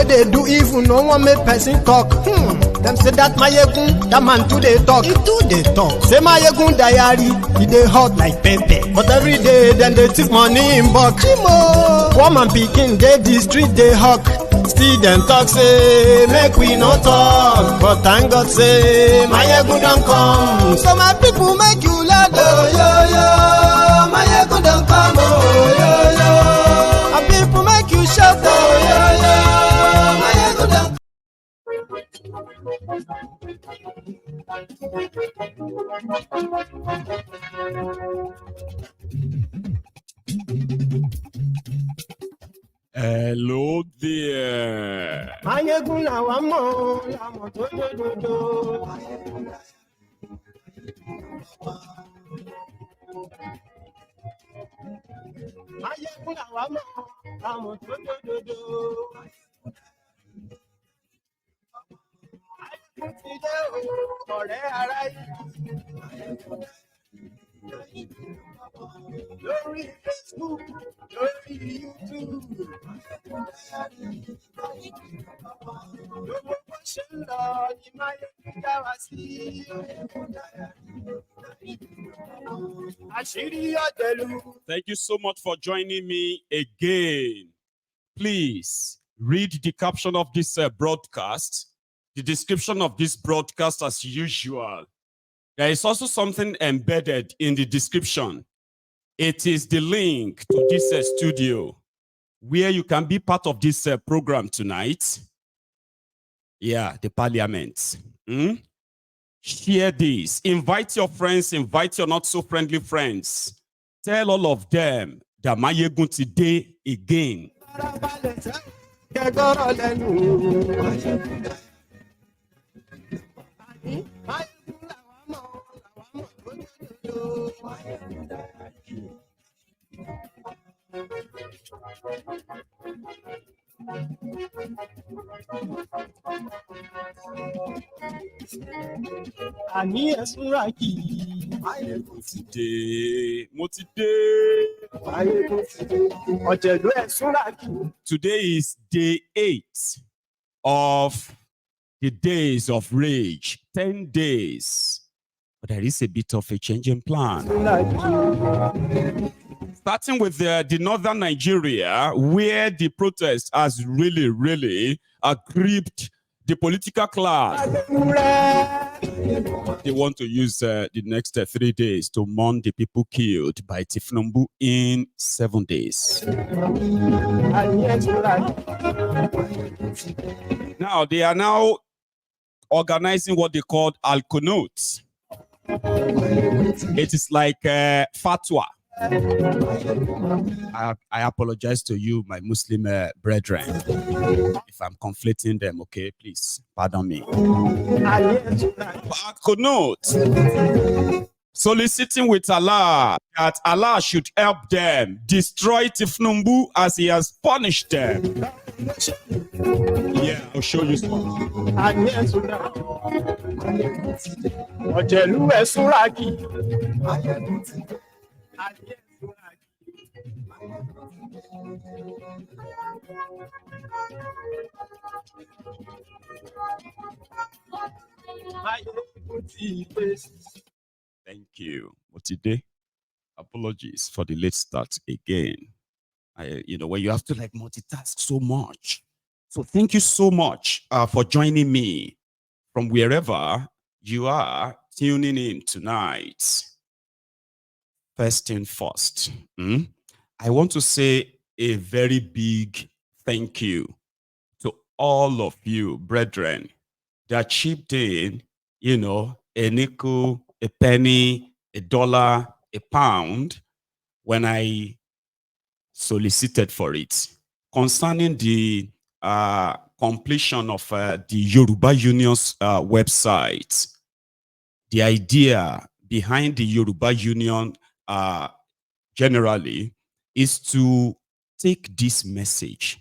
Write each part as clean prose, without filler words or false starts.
where they do evil, no one make person talk. Them say that Mayegun, that man too they talk. He too they talk. Say Mayegun diary, he dey hot like pepper. But every day, then they take money in bulk. Chimo, woman pikin, they the street they hawk. Still them talk say, make we no talk. But thank God say, Mayegun don't come. So my people make you laugh. Oh yo yo, Mayegun don't come. Oh yo yo, my people make you shout. Oh yo yo, Mayegun don't come. Hello there. Mayegun la wa mo, la mo do do do do. Mayegun la wa mo, la mo do do do do. Mayegun ti dé o, ọ̀rẹ́ ará yìí. Lórí Facebook, lórí YouTube. Gbogbo bó ṣe ń lọ ni Mayegun dá wa sí. Àṣírí ọ̀dẹ̀lú. Thank you so much for joining me again. Please read the caption of this broadcast, the description of this broadcast as usual. There is also something embedded in the description. It is the link to this studio where you can be part of this program tonight. Yeah, the parliament. Share this. Invite your friends, invite your not so friendly friends. Tell all of them that Mayegun today again. Àní ẹ̀sùn rà kì í. Mayegun ti dé, mo ti dé. Mayegun ti dé, ọ̀jẹ̀lú ẹ̀sùn rà kì í. Today is day 8 of the days of rage, 10 days. But there is a bit of a changing plan. Starting with the northern Nigeria, where the protest has really gripped the political class. They want to use the next 3 days to mourn the people killed by Tinubu in 7 days. Now, they are now organizing what they call Al-Qunut. It is like fatwa. I apologize to you, my Muslim brethren, if I'm conflating them. Okay, please pardon me. Al-Qunut, soliciting with Allah that Allah should help them destroy Tinubu as he has punished them. Yeah, I'll show you some. Thank you. Otide, apologies for the late start again. When you have to like multitask so much. So thank you so much for joining me from wherever you are tuning in tonight. First thing first, I want to say a very big thank you to all of you, brethren, that chipped in, a nickel, a penny, a dollar, a pound, when I solicited for it. Concerning the completion of the Yoruba Union's website, the idea behind the Yoruba Union generally is to take this message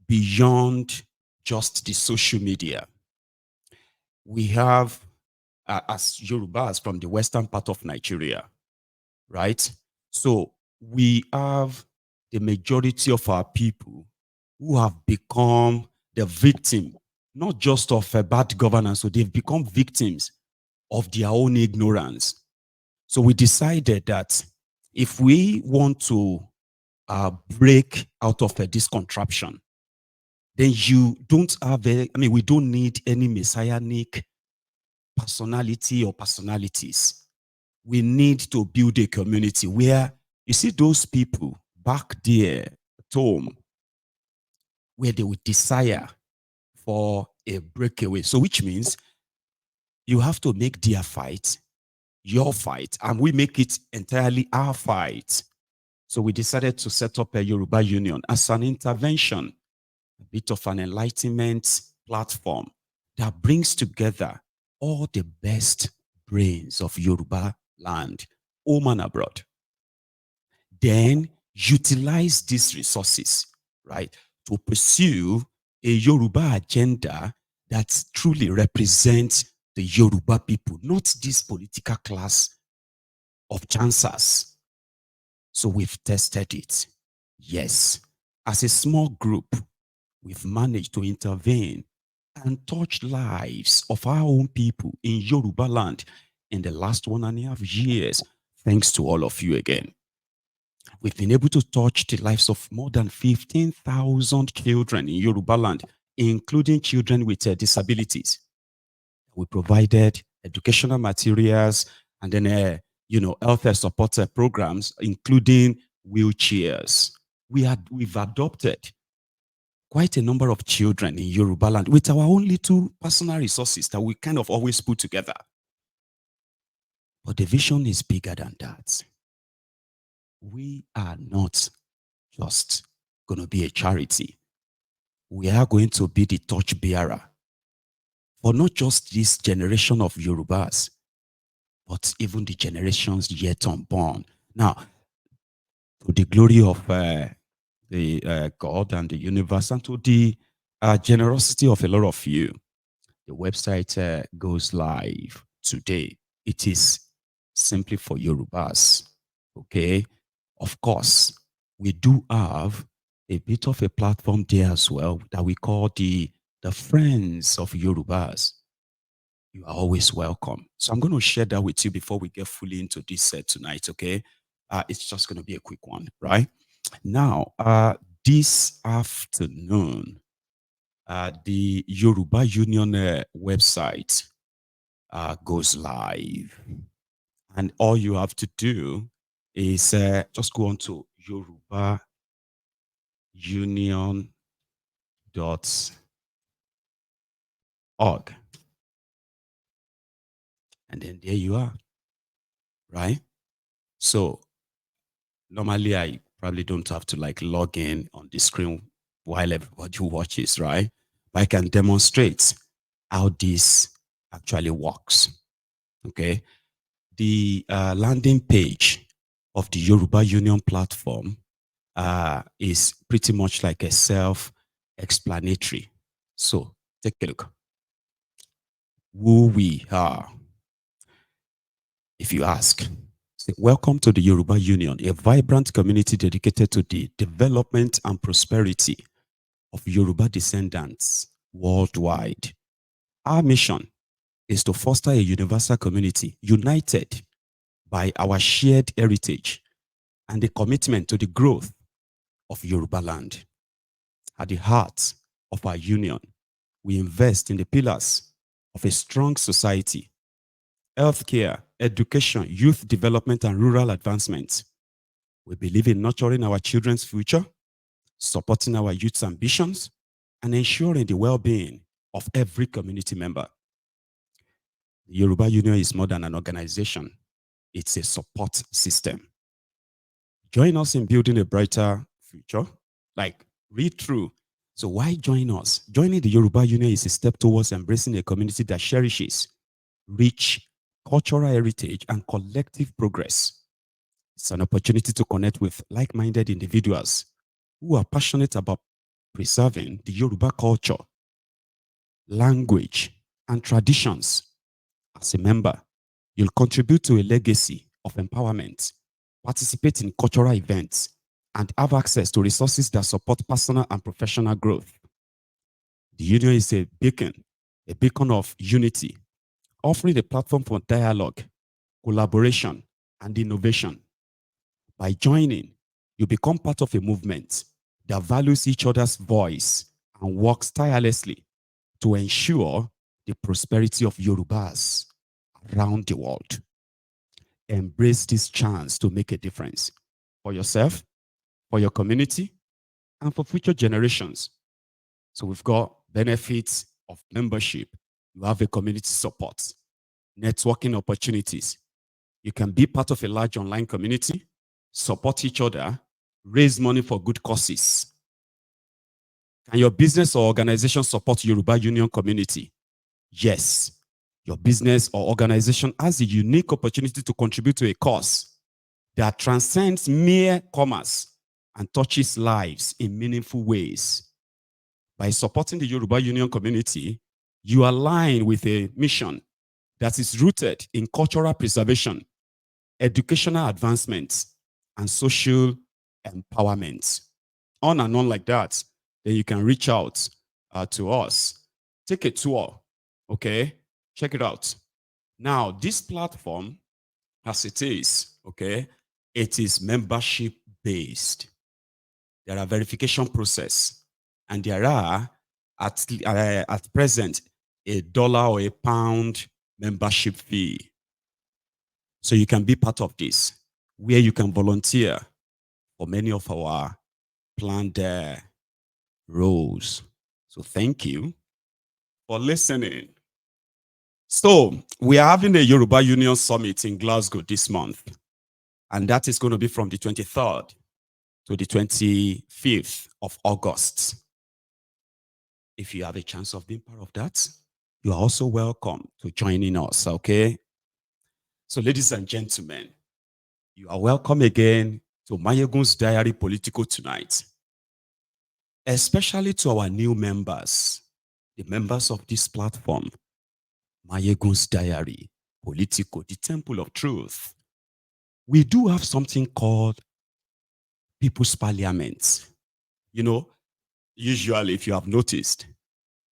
beyond just the social media. We have, as Yorubas from the western part of Nigeria, right? So we have the majority of our people who have become the victim, not just of a bad governance, so they've become victims of their own ignorance. So we decided that if we want to break out of this contraption, then you don't have we don't need any messianic personality or personalities. We need to build a community where you see those people back there at home, where they would desire for a breakaway. So which means you have to make their fight your fight, and we make it entirely our fight. So we decided to set up a Yoruba Union as an intervention, a bit of an enlightenment platform that brings together all the best brains of Yoruba land, home and abroad. Then utilize these resources, right, to pursue a Yoruba agenda that truly represents the Yoruba people, not this political class of chancers. So we've tested it. Yes, as a small group, we've managed to intervene and touch lives of our own people in Yoruba land in the last 1.5 years, thanks to all of you again. We've been able to touch the lives of more than 15,000 children in Yoruba land, including children with disabilities. We provided educational materials and then, health support programs, including wheelchairs. We've adopted quite a number of children in Yoruba land with our own little personal resources that we kind of always put together. But the vision is bigger than that. We are not just going to be a charity. We are going to be the torch bearer for not just this generation of Yorubas, but even the generations yet unborn. Now, to the glory of the God and the universe, and to the generosity of a lot of you, the website goes live today. It is simply for Yorubas, okay? Of course, we do have a bit of a platform there as well that we call the Friends of Yorubas. You are always welcome. So I'm going to share that with you before we get fully into this set tonight, okay? It's just going to be a quick one, right? Now, this afternoon, the Yoruba Union website goes live. And all you have to do is just go on to yorubaunion.org. And then there you are, right? So normally I probably don't have to like log in on the screen while everybody watches, right? But I can demonstrate how this actually works, okay? The landing page of the Yoruba Union platform is pretty much like a self-explanatory. So take a look. Who we are. If you ask, say, welcome to the Yoruba Union, a vibrant community dedicated to the development and prosperity of Yoruba descendants worldwide. Our mission is to foster a universal community united by our shared heritage and the commitment to the growth of Yoruba land. At the heart of our union, we invest in the pillars of a strong society: healthcare, education, youth development, and rural advancement. We believe in nurturing our children's future, supporting our youth's ambitions, and ensuring the well-being of every community member. The Yoruba Union is more than an organization. It's a support system. Join us in building a brighter future. Like, read through. So why join us? Joining the Yoruba Union is a step towards embracing a community that cherishes rich cultural heritage and collective progress. It's an opportunity to connect with like-minded individuals who are passionate about preserving the Yoruba culture, language, and traditions. As a member, you'll contribute to a legacy of empowerment, participate in cultural events, and have access to resources that support personal and professional growth. The union is a beacon of unity, offering a platform for dialogue, collaboration, and innovation. By joining, you become part of a movement that values each other's voice and works tirelessly to ensure the prosperity of Yorubas around the world. Embrace this chance to make a difference for yourself, for your community, and for future generations. So we've got benefits of membership. You have a community support, networking opportunities. You can be part of a large online community, support each other, raise money for good causes. Can your business or organization support Yoruba Union community? Yes. Your business or organization has a unique opportunity to contribute to a cause that transcends mere commerce and touches lives in meaningful ways. By supporting the Yoruba Union community, you align with a mission that is rooted in cultural preservation, educational advancement, and social empowerment. On and on like that. Then you can reach out to us. Take a tour, okay? Check it out. Now, this platform, as it is, okay, it is membership based. There are verification process, and there are at present $1 or £1 membership fee. So you can be part of this, where you can volunteer for many of our planned roles. So thank you for listening. So we are having a Yoruba Union Summit in Glasgow this month, and that is going to be from the 23rd to the 25th of August. If you have a chance of being part of that, you are also welcome to joining us, okay? So ladies and gentlemen, you are welcome again to Mayegun's Diary Political tonight, especially to our new members, the members of this platform, Mayegun's Diary Political, the Temple of Truth. We do have something called People's Parliament. You know, usually, if you have noticed,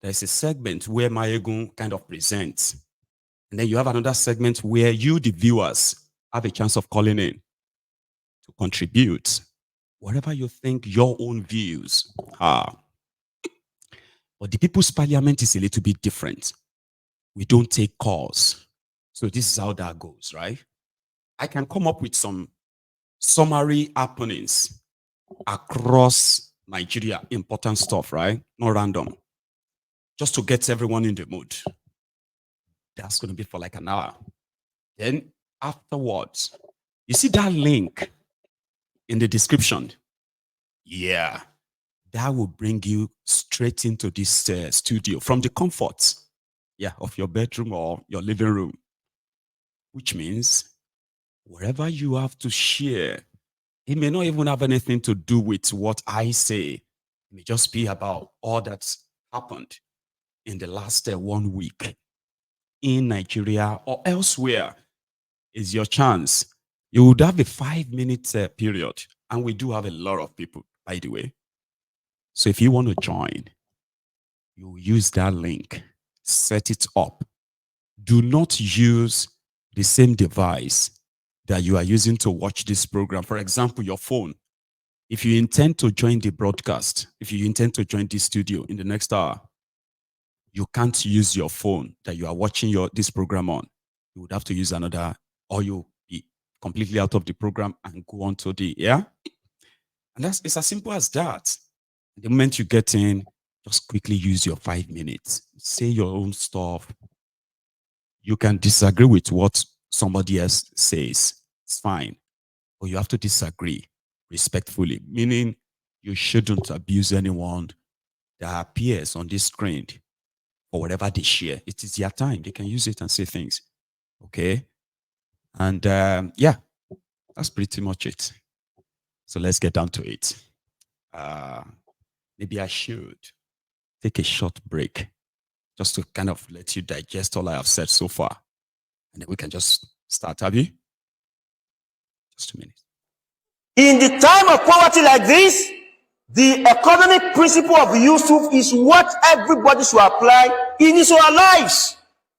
there's a segment where Mayegun kind of presents. And then you have another segment where you, the viewers, have a chance of calling in to contribute whatever you think your own views are. But the People's Parliament is a little bit different. We don't take calls. So this is how that goes, right? I can come up with some summary happenings across Nigeria, important stuff, right? Not random. Just to get everyone in the mood. That's going to be for like an hour. Then afterwards, you see that link in the description? Yeah. That will bring you straight into this studio from the comfort, of your bedroom or your living room. Which means wherever you have to share, it may not even have anything to do with what I say. It may just be about all that's happened in the last 1 week in Nigeria or elsewhere. Is your chance. You would have a 5-minute period, and we do have a lot of people, by the way. So if you want to join, you use that link, set it up. Do not use the same device that you are using to watch this program. For example, your phone. If you intend to join the broadcast, if you intend to join the studio in the next hour, you can't use your phone that you are watching this program on. You would have to use another, or you'll be completely out of the program and go on to the, And it's as simple as that. The moment you get in, just quickly use your 5 minutes. Say your own stuff. You can disagree with what somebody else says. It's fine. But you have to disagree respectfully, meaning you shouldn't abuse anyone that appears on this screen or whatever they share. It is their time. They can use it and say things. Okay? And that's pretty much it. So let's get down to it. Maybe I should take a short break just to kind of let you digest all I have said so far. And then we can just start, have you? Just 2 minutes. In the time of poverty like this, The economic principle of Yusuf is what everybody should apply in his own lives.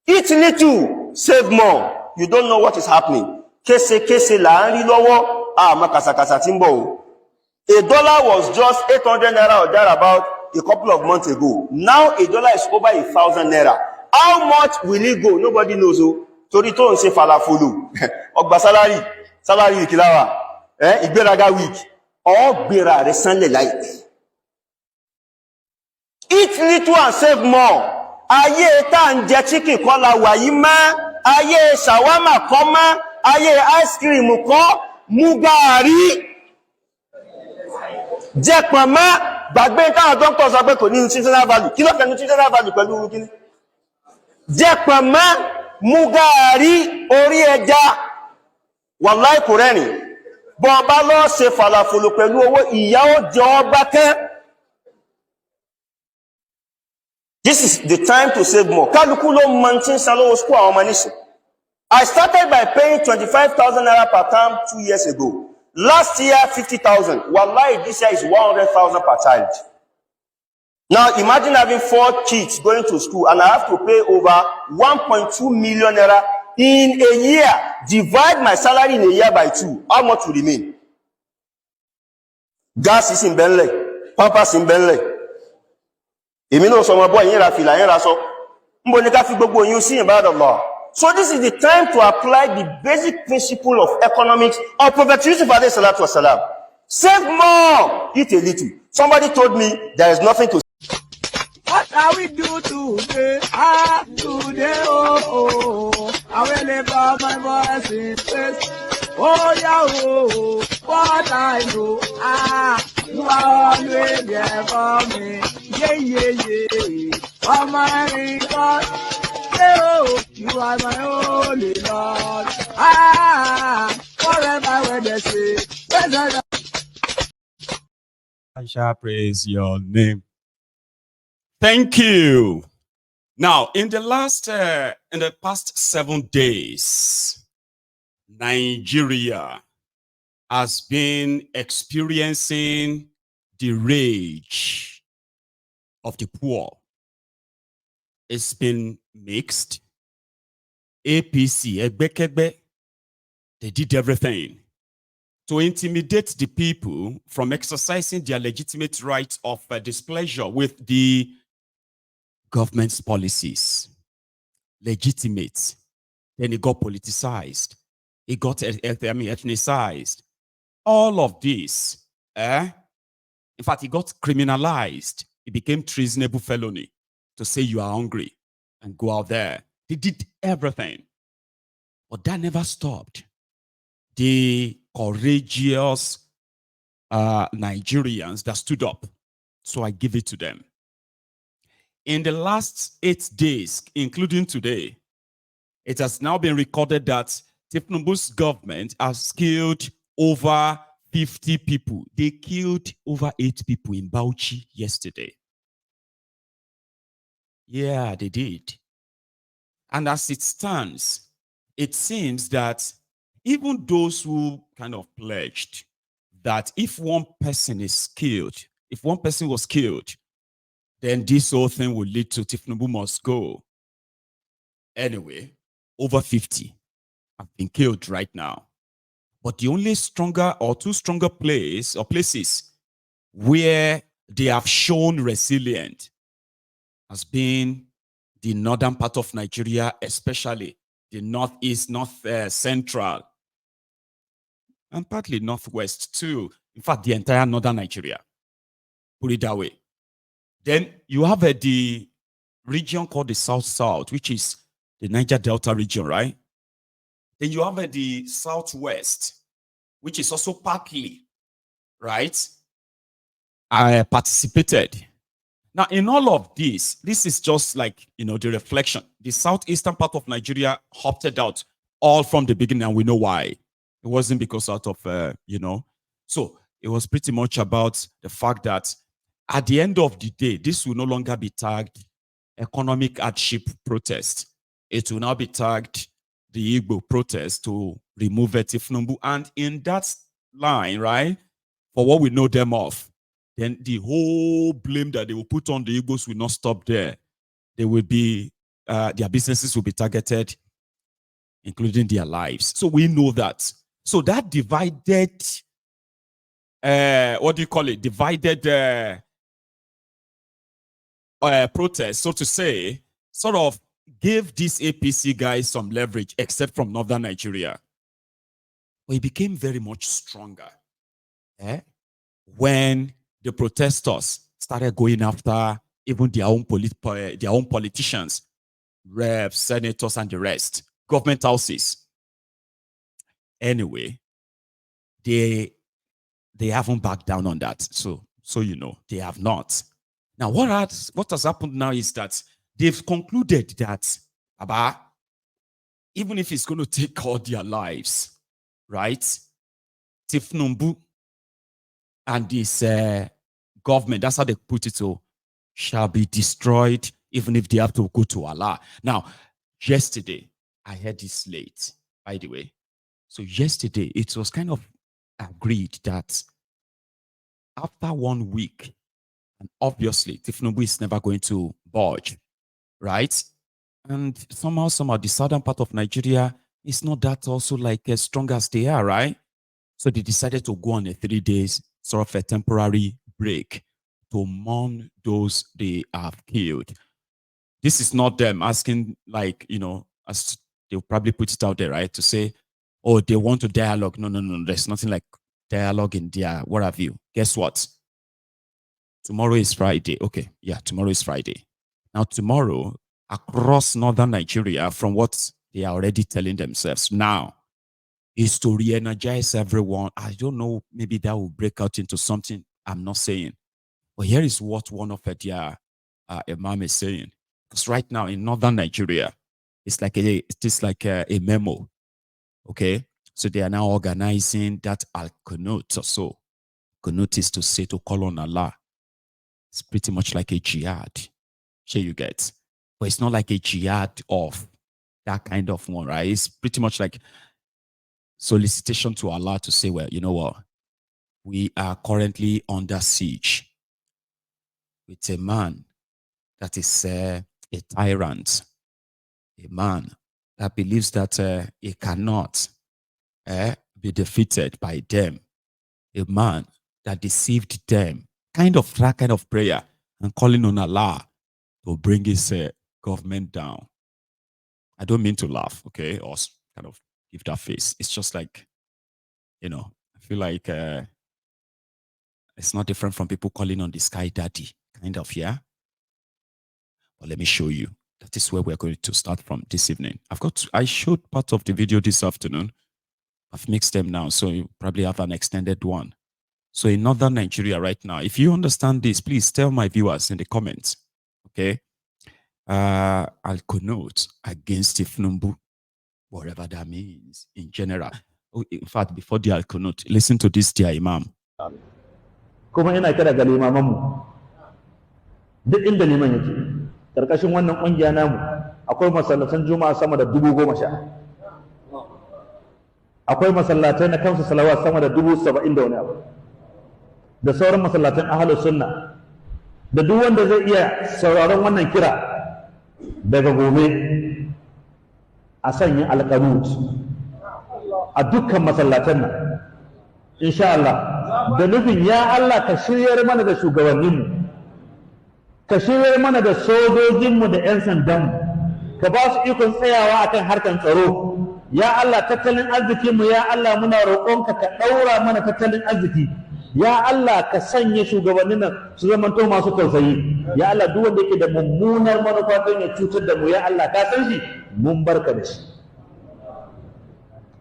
Eat little, save more. You don't know what is happening. Kese la nri lọ́wọ́, makasakasa timbo. A dollar was just 800 naira or thereabout a couple of months ago. Now a dollar is over 1,000 naira. How much will it go? Nobody knows. Torí tó ń ṣe falafolo. Ọgbà salary week láwà. Ìgbéraga week. Ọgbéra rẹ̀ sánlẹ̀ láìpẹ́. Eat little and save more. Ayé tá ń jẹ chicken kọ́ la wà yìí mọ́. Ayé shawarma kọ́ mọ́. Ayé ice cream kọ́. Mú gààrí. Jẹ́ pọ̀nmọ́. Gbàgbé táwọn doctors sọ pé kò ní nutritional value. Kí ló fẹ́ nutritional value pẹ̀lú irú kíní? Jẹ́ pọ̀nmọ́. Mú gààrí orí ẹja. Wàláì kò rẹ́rìn. Bọ́ bá lọ ṣe falafolo pẹ̀lú owó ìyà ó jẹ ọ́ bákẹ́. This is the time to save more. Kálukú ló mọ tí ń san lówó school àwọn ọmọ nísìn. I started by paying 25,000 naira per term 2 years ago. Last year, 50,000. Wallahi, this year is 100,000 per child. Now, imagine having 4 kids going to school and I have to pay over 1.2 million naira in a year. Divide my salary in a year by 2. How much will remain? Gas is in Bentley. Pampers in Bentley. Èmi náà sọ ọmọ bọ́ yín ra fìlà yín ra sọ. Mbọ̀ ní ká fi gbogbo yín sí ibadallah. So this is the time to apply the basic principle of economics of Prophet Yusuf alayhi salatu wasalam. Save more, eat a little. Somebody told me there is nothing to. What shall we do today? Today, I will lift up my voice in praise. Oh, yeah, what I know, you are always there for me. Yeah. Oh, my God, you are my only Lord. Forever when they say, I shall praise your name. Thank you. Now, in the past 7 days, Nigeria has been experiencing the rage of the poor. It's been mixed. APC, Egbekegbe, they did everything to intimidate the people from exercising their legitimate right of displeasure with the government's policies. Legitimate. Then it got politicized. It got ethnicized. All of this, in fact, it got criminalized. It became treasonable felony to say you are hungry and go out there. They did everything. But that never stopped the courageous Nigerians that stood up. So I give it to them. In the last 8 days, including today, it has now been recorded that Tinubu's government has killed over 50 people. They killed over 8 people in Bauchi yesterday. Yeah, they did. And as it stands, it seems that even those who kind of pledged that if one person is killed, if one person was killed, then this whole thing will lead to Tinubu must go. Anyway, over 50 have been killed right now. But the only stronger or two stronger places where they have shown resilient has been the northern part of Nigeria, especially the northeast, central, and partly northwest too. In fact, the entire northern Nigeria. Put it that way. Then you have the region called the South-South, which is the Niger Delta region, right? Then you have the Southwest, which is also partly, right? I participated. Now, in all of this is just like, the reflection. The southeastern part of Nigeria opted out all from the beginning, and we know why. It wasn't because out of, So it was pretty much about the fact that at the end of the day, this will no longer be tagged economic hardship protest. It will now be tagged the Igbo protest to remove Tinubu. And in that line, right, for what we know them of, then the whole blame that they will put on the Igbos will not stop there. They will be, their businesses will be targeted, including their lives. So we know that. So that divided, what do you call it? Divided protest, so to say, sort of gave these APC guys some leverage, except from northern Nigeria. But it became very much stronger when the protesters started going after even their own politicians, reps, senators, and the rest, government houses. Anyway, they haven't backed down on that. So you know, they have not. Now, what has happened now is that they've concluded that, even if it's going to take all their lives, right? Tinubu and this government, that's how they put it, so shall be destroyed, even if they have to go to Allah. Now, yesterday, I heard this late, by the way. So yesterday, it was kind of agreed that after 1 week, and obviously, Tinubu is never going to budge, right? And somehow, the southern part of Nigeria is not that also like as strong as they are, right? So they decided to go on a 3 days sort of a temporary break to mourn those they have killed. This is not them asking, like, you know, as they'll probably put it out there, right? To say, oh, they want to dialogue. No. There's nothing like dialogue in there. What have you? Guess what? Tomorrow is Friday. Okay, yeah, tomorrow is Friday. Now, tomorrow, across northern Nigeria, from what they are already telling themselves now, is to re-energize everyone. I don't know, maybe that will break out into something I'm not saying. But here is what one of their imam is saying. Because right now in northern Nigeria, it's like a memo. Okay? So they are now organizing that Al-Qunut or so. Qunut is to say, to call on Allah. It's pretty much like a jihad. Sure you get. But it's not like a jihad of that kind of one, right? It's pretty much like solicitation to Allah to say, well, you know what? We are currently under siege with a man that is a tyrant, a man that believes that he cannot be defeated by them, a man that deceived them. That kind of prayer and calling on Allah to bring his government down. I don't mean to laugh, okay, or kind of give that face. It's just like, you know, I feel like it's not different from people calling on the sky daddy, kind of, yeah? But let me show you. That is where we're going to start from this evening. I showed part of the video this afternoon. I've mixed them now, so you probably have an extended one. So in northern Nigeria right now, if you understand this, please tell my viewers in the comments, okay? Al-Qunut against Tinubu, whatever that means in general. Oh, in fact, before the Al-Qunut, listen to this, dear Imam. Kuma ina kira ga limamanmu duk inda liman yake karkashin wannan kungiya namu akwai masallatan juma'a sama da 10,000. Akwai masallatai na kansu salawat sama da 70,000 da wani abu, da sauran masallatan ahlus sunna, da duk wanda zai iya sauraron wannan kira daga gobe a sanya Al-Qunut a dukkan masallatan nan insha Allah, da nufin ya Allah ka shiryar mana da shugabanninmu, ka shiryar mana da sojojinmu da 'yan sandanmu, ka ba su ikon tsayawa akan harkan tsaro. Ya Allah, tattalin arzikinmu, ya Allah, muna roƙonka ka ɗaura mana tattalin arziki. Ya Allah, ka sanya shugabannin nan su zamanto masu tausayi. Ya Allah, duk wanda yake da mummunar manufa don ya cutar da mu, ya Allah, ka san shi, mun barka da shi.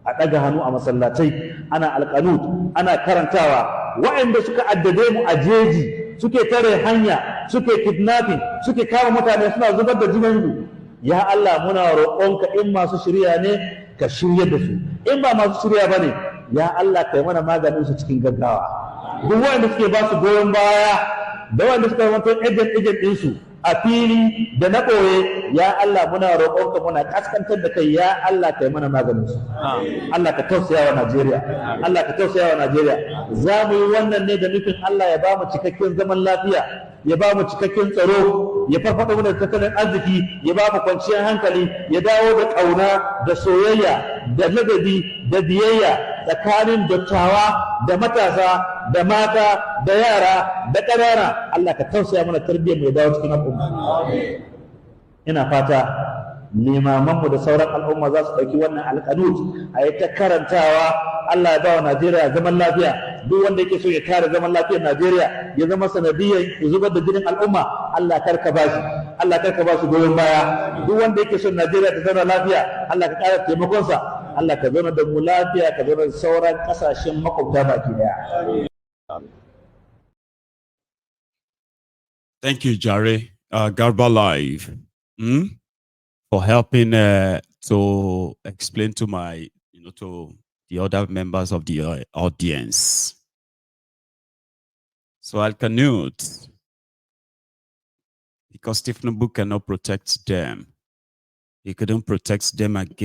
A ɗaga hannu a masallatai, ana Al-Qunut, ana karantawa. Waɗanda suka addabe mu a jeji, suke tare hanya, suke kidnapping, suke kama mutane suna zubar da jinansu. Ya Allah, muna roƙonka in masu shirya ne, ka shirya da su. In ba masu shirya ba ne, ya Allah, kai mana maganin su cikin gaggawa. Duk waɗanda suke ba su goyon baya, da waɗanda suka yi wato agent ɗinsu, a fili da na ɓoye, ya Allah muna roƙonka muna kaskantar da kai, ya Allah kai mana maganin su. Allah ka tausaya wa Najeriya, Allah ka tausaya wa Najeriya. Za mu yi wannan ne da nufin Allah ya ba mu cikakken zaman lafiya, ya ba mu cikakken tsaro, ya farfaɗo mana tattalin arziki, ya ba mu kwanciyar hankali, ya dawo da ƙauna da soyayya da ladabi da biyayya tsakanin dattawa da matasa da mata da yara da ƙanana. Allah ka tausaya mana tarbiyyar mai dawo cikin al'umma. Ina fata limamanmu da sauran al'umma za su ɗauki wannan alƙanut a yi ta karantawa. Allah ya ba wa Najeriya zaman lafiya. Duk wanda yake so ya kare zaman lafiyar Najeriya ya zama sanadiyyar ya zubar da jinin al'umma, Allah karka ba shi, Allah karka ba shi goyon baya. Duk wanda yake so Najeriya ta zauna lafiya, Allah ka ƙara taimakonsa. Allah ka zauna da mu lafiya, ka zauna da sauran ƙasashen makwabta baki daya. Thank you, Jare Garba Live, for helping to explain to my, to the other members of the audience. So Al-Qunut, because Tinubu cannot protect them, he couldn't protect them again.